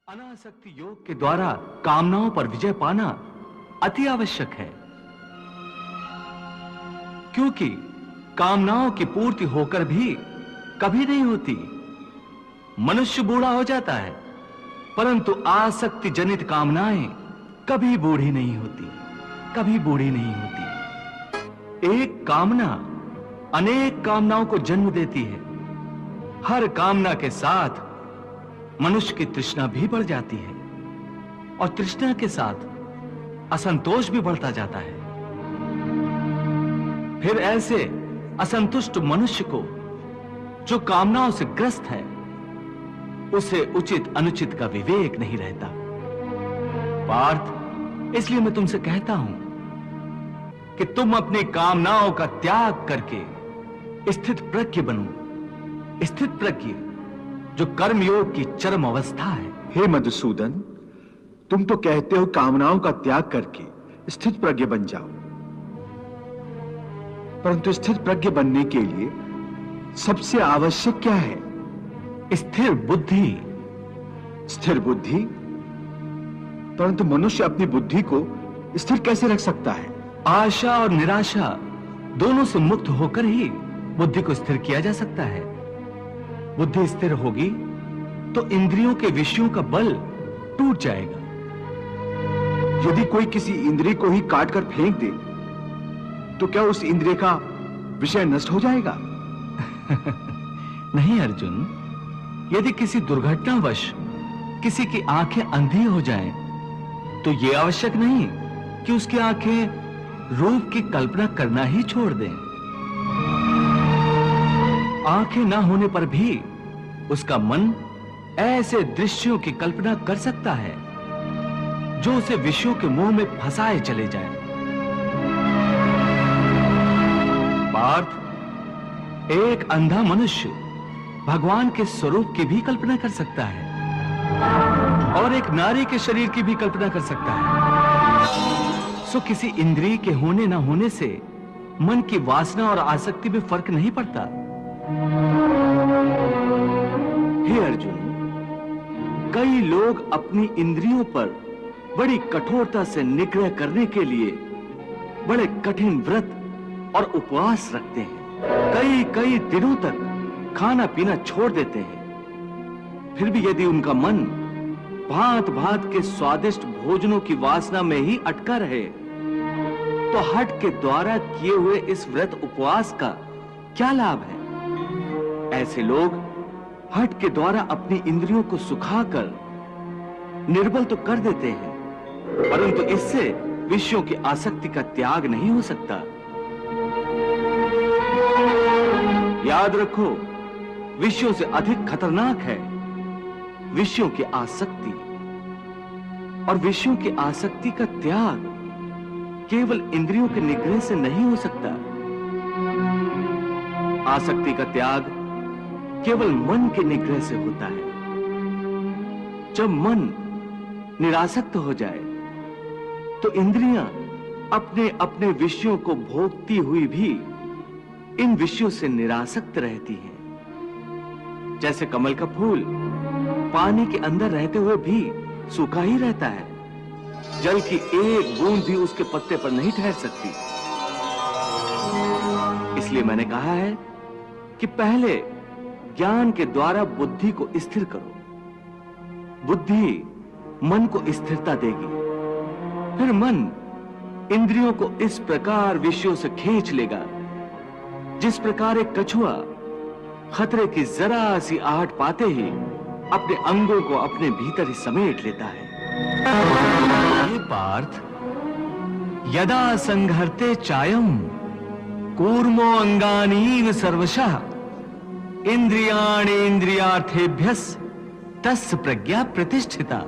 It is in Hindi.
अनासक्ति योग के द्वारा कामनाओं पर विजय पाना अति आवश्यक है, क्योंकि कामनाओं की पूर्ति होकर भी कभी नहीं होती। मनुष्य बूढ़ा हो जाता है, परंतु आसक्ति जनित कामनाएं कभी बूढ़ी नहीं होती, कभी बूढ़ी नहीं होती। एक कामना अनेक कामनाओं को जन्म देती है। हर कामना के साथ मनुष्य की तृष्णा भी बढ़ जाती है और तृष्णा के साथ असंतोष भी बढ़ता जाता है। फिर ऐसे असंतुष्ट मनुष्य को, जो कामनाओं से ग्रस्त है, उसे उचित अनुचित का विवेक नहीं रहता। पार्थ, इसलिए मैं तुमसे कहता हूं कि तुम अपनी कामनाओं का त्याग करके स्थित प्रज्ञ बनो। स्थित प्रज्ञ जो कर्मयोग की चरम अवस्था है। हे मधुसूदन, तुम तो कहते हो कामनाओं का त्याग करके स्थित प्रज्ञ बन जाओ, परंतु स्थित प्रज्ञ बनने के लिए सबसे आवश्यक क्या है? स्थिर बुद्धि। स्थिर बुद्धि? परंतु मनुष्य अपनी बुद्धि को स्थिर कैसे रख सकता है? आशा और निराशा दोनों से मुक्त होकर ही बुद्धि को स्थिर किया जा सकता है। बुद्धि स्थिर होगी तो इंद्रियों के विषयों का बल टूट जाएगा। यदि कोई किसी इंद्रिय को ही काट कर फेंक दे तो क्या उस इंद्रिय का विषय नष्ट हो जाएगा? नहीं अर्जुन, यदि किसी दुर्घटनावश किसी की आंखें अंधी हो जाएं, तो यह आवश्यक नहीं कि उसकी आंखें रूप की कल्पना करना ही छोड़ दें। आंखें ना होने पर भी उसका मन ऐसे दृश्यों की कल्पना कर सकता है जो उसे विषयों के मुंह में फंसाए चले जाएं। पार्थ, एक अंधा मनुष्य भगवान के स्वरूप की भी कल्पना कर सकता है और एक नारी के शरीर की भी कल्पना कर सकता है। सो किसी इंद्रिय के होने ना होने से मन की वासना और आसक्ति में फर्क नहीं पड़ता। हे अर्जुन, कई लोग अपनी इंद्रियों पर बड़ी कठोरता से निग्रह करने के लिए बड़े कठिन व्रत और उपवास रखते हैं। कई कई दिनों तक खाना पीना छोड़ देते हैं। फिर भी यदि उनका मन भांत भांत के स्वादिष्ट भोजनों की वासना में ही अटका रहे, तो हठ के द्वारा किए हुए इस व्रत उपवास का क्या लाभ है? ऐसे लोग हठ के द्वारा अपनी इंद्रियों को सुखाकर निर्बल तो कर देते हैं, परंतु इससे विषयों की आसक्ति का त्याग नहीं हो सकता। याद रखो, विषयों से अधिक खतरनाक है विषयों की आसक्ति, और विषयों की आसक्ति का त्याग केवल इंद्रियों के निग्रह से नहीं हो सकता। आसक्ति का त्याग केवल मन के निग्रह से होता है। जब मन निरासक्त हो जाए तो इंद्रियां अपने अपने विषयों को भोगती हुई भी इन विषयों से निरासक्त रहती हैं। जैसे कमल का फूल पानी के अंदर रहते हुए भी सूखा ही रहता है, जल की एक बूंद भी उसके पत्ते पर नहीं ठहर सकती। इसलिए मैंने कहा है कि पहले ज्ञान के द्वारा बुद्धि को स्थिर करो। बुद्धि मन को स्थिरता देगी। फिर मन इंद्रियों को इस प्रकार विषयों से खींच लेगा जिस प्रकार एक कछुआ खतरे की जरा सी आहट पाते ही अपने अंगों को अपने भीतर ही समेट लेता है। ये पार्थ, यदा संघर्ते चायम कूर्मो अंगानीव सर्वशः इंद्रियाणि इंद्रियार्थेभ्यस् तस्य प्रज्ञा प्रतिष्ठिता।